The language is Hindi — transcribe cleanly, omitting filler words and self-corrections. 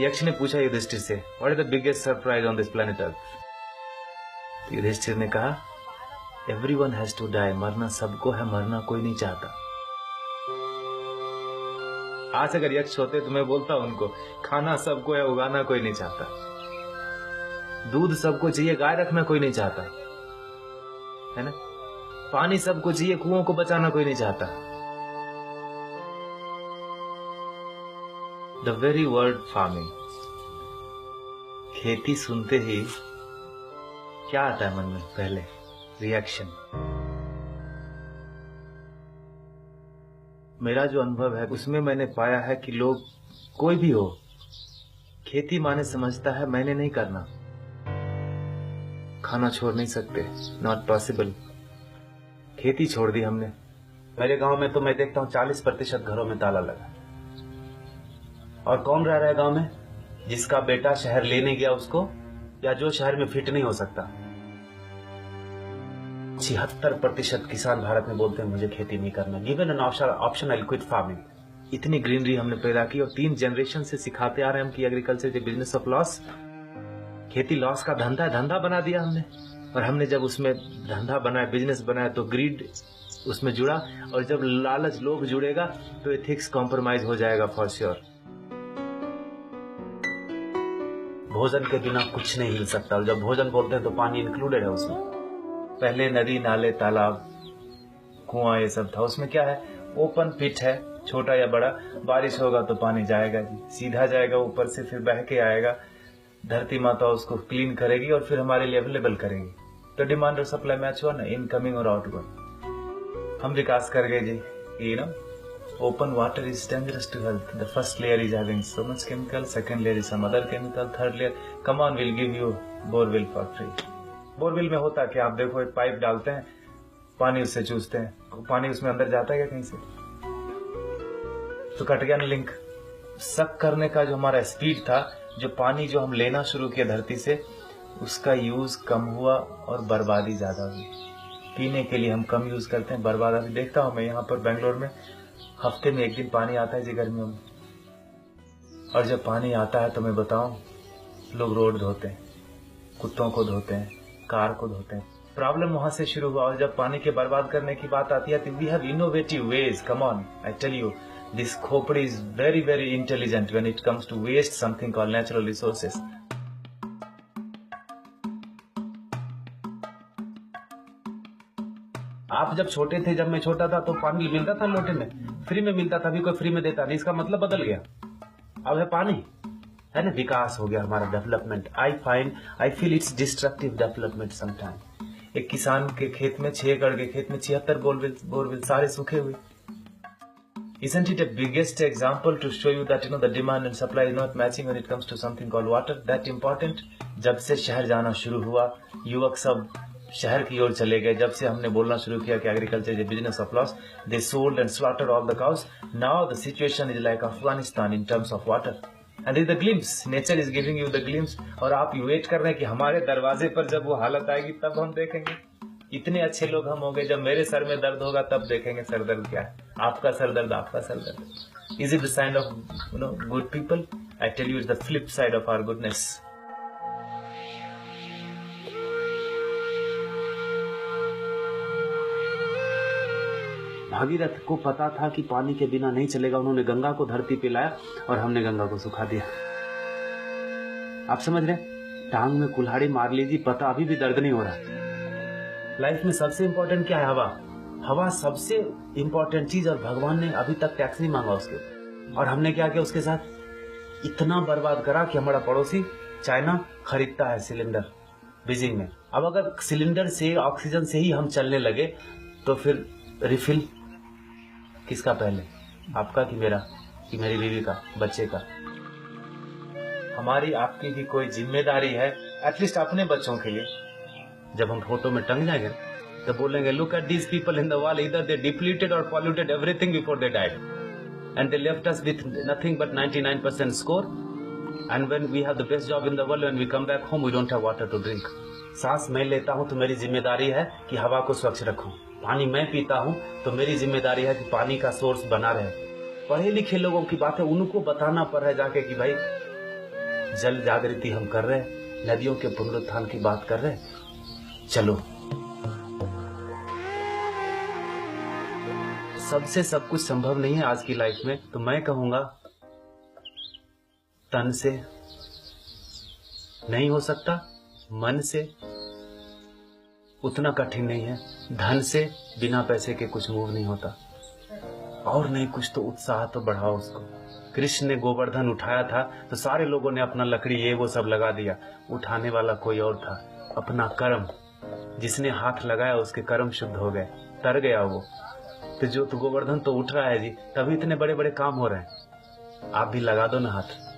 यक्ष ने पूछा युधिष्ठिर से, what is the biggest surprise on this planet earth? Yudhishthir ने कहा, एवरीवन हैज टू डाई, मरना सबको है, मरना कोई नहीं चाहता। आज अगर यक्ष होते तो मैं बोलता उनको, खाना सबको है, उगाना कोई नहीं चाहता। दूध सबको चाहिए, गाय रखना कोई नहीं चाहता, है ना। पानी सबको चाहिए, कुओं को बचाना कोई नहीं चाहता। द वेरी वर्ड फार्मिंग, खेती सुनते ही क्या आता है मन में? पहले रिएक्शन। मेरा जो अनुभव है उसमें मैंने पाया है कि लोग, कोई भी हो, खेती माने समझता है मैंने नहीं करना, खाना छोड़ नहीं सकते, नॉट पॉसिबल। खेती छोड़ दी हमने। मेरे गांव में तो मैं देखता हूं 40% घरों में ताला लगा। और कौन रह रहा है गांव में? जिसका बेटा शहर लेने गया उसको, या जो शहर में फिट नहीं हो सकता। 76% किसान भारत में बोलते हैं मुझे खेती नहीं करना। Given an option I quit farming. इतनी ग्रीनरी हमने पैदा की और 3 जनरेशन से सिखाते आ रहे हैं हम कि agriculture is business of loss. खेती लॉस का धंधा है, धंधा बना दिया हमने। और हमने जब उसमें धंधा बनाया, बिजनेस बनाया, तो ग्रीड उसमें जुड़ा। और जब लालच, लोभ जुड़ेगा तो एथिक्स कॉम्प्रोमाइज हो जाएगा फॉर श्योर। भोजन के बिना कुछ नहीं मिल सकता। और जब भोजन बोलते हैं तो पानी इंक्लूडेड है उसमें। पहले नदी, नाले, तालाब, कुआं, ये सब था। उसमें क्या है? ओपन पिट है, छोटा या बड़ा। बारिश होगा तो पानी जाएगा जी, सीधा जाएगा ऊपर से, फिर बह के आएगा। धरती माता उसको क्लीन करेगी और फिर हमारे लिए अवेलेबल करेगी। तो डिमांड और सप्लाई मैच हुआ ना, इनकमिंग और आउटगोइंग। हम विकास कर गए जी। You know, open water is dangerous to health. The first layer is having so much chemical, second layer is some other chemical, third layer, come on, we'll give you borewell for free. Borewell में होता क्या? आप देखो, एक पाइप डालते हैं, पानी उससे चूसते हैं, पानी उसमें अंदर जाता है क्या कहीं से? तो कट गया ना लिंक। सक करने का जो हमारा स्पीड था, जो पानी जो हम लेना शुरू किया धरती से, उसका यूज कम हुआ और बर्बादी ज्यादा हुई। पीने के लिए हम कम यूज करते हैं, बर्बादी देखता हूं मैं यहाँ पर बेंगलोर में। हफ्ते में 1 दिन पानी आता है जी गर्मियों में। और जब पानी आता है तो मैं बताऊं, लोग रोड धोते हैं, कुत्तों को धोते हैं, कार को धोते हैं। प्रॉब्लम वहां से शुरू हुआ। और जब पानी के बर्बाद करने की बात आती है तो we have innovative ways. Come on, I tell you, this खोपड़ी is very very intelligent when it comes to waste something called natural resources. आप जब छोटे थे, जब मैं छोटा था, तो पानी मिलता था लोटे में, फ्री में मिलता था। अभी कोई फ्री में देता नहीं, इसका मतलब बदल गया। अब है पानी, है ना। विकास हो गया हमारा, development. I feel it's destructive development sometime. एक किसान के खेत में, 6 एकड़ के खेत में 76 बोरवेल सारे सूखे हुए। Isn't it a biggest example to show you that the demand and supply is not matching when it comes to something called water? That important? जब से शहर जाना शुरू हुआ, युवक सब शहर की ओर चले गए। जब से हमने बोलना शुरू किया कि agriculture is a business of loss, they sold and slaughtered all the cows. Now the situation is like Afghanistan in terms of water. And is the glimpse, nature is giving you the glimpse. और आप वेट कर रहे हैं कि हमारे दरवाजे पर जब वो हालत आएगी तब हम देखेंगे। इतने अच्छे लोग हम होंगे, जब मेरे सर में दर्द होगा तब देखेंगे सर दर्द क्या है। आपका सर दर्द, आपका सर दर्द। Is it the sign of good people? I tell you, it's the flip side of our goodness. Bhagirath को पता था कि पानी के बिना नहीं चलेगा। उन्होंने गंगा को धरती पे लाया और हमने गंगा को सुखा दिया। आप समझ रहे? टांग में कुल्हाड़ी मार लीजिए, पता अभी भी दर्द नहीं हो रहा। लाइफ में सबसे इंपॉर्टेंट क्या है? हवा। हवा सबसे इंपॉर्टेंट चीज, और भगवान ने अभी तक टैक्स नहीं मांगा उसके। और हमने क्या किया उसके साथ? इतना बर्बाद करा कि हमारा पड़ोसी चाइना खरीदता है सिलेंडर बीजिंग में। अब अगर सिलेंडर से, ऑक्सीजन से ही हम चलने लगे तो फिर रिफिल किसका पहले? आपका कि मेरा, कि मेरी बीवी का, बच्चे का? हमारी आपकी भी कोई जिम्मेदारी है, एटलीस्ट अपने बच्चों के लिए। जब हम फोटो में टंग जाएंगे तो बोलेंगे, look at these people in the wall, इधर दे डिप्लीटेड और polluted everything before they died and they left us with nothing but 99% score. And when we have the best job in the world, when we come back home we don't have water to drink. सांस मैं लेता हूं तो मेरी जिम्मेदारी है कि हवा को स्वच्छ रखूं। पानी मैं पीता हूं तो मेरी जिम्मेदारी है कि पानी का सोर्स बना रहे। पढ़े लिखे लोगों की बात है, उनको बताना पड़ रहा है जाके कि भाई जल जागृति हम कर रहे हैं, नदियों के पुनरुत्थान की बात कर रहे हैं। चलो, सबसे सब कुछ संभव नहीं है आज की लाइफ में, तो मैं कहूंगा तन से नहीं हो सकता, मन से उतना कठिन नहीं है, धन से बिना पैसे के कुछ मूव नहीं होता, और नहीं कुछ तो उत्साह तो बढ़ाओ उसको। कृष्ण ने गोवर्धन उठाया था तो सारे लोगों ने अपना लकड़ी ये वो सब लगा दिया, उठाने वाला कोई और था, अपना कर्म। जिसने हाथ लगाया उसके कर्म शुद्ध हो गए, तर गया वो। तो जो तो गोवर्धन तो उठ रहा है जी, तभी इतने बड़े बड़े काम हो रहे हैं। आप भी लगा दो ना हाथ।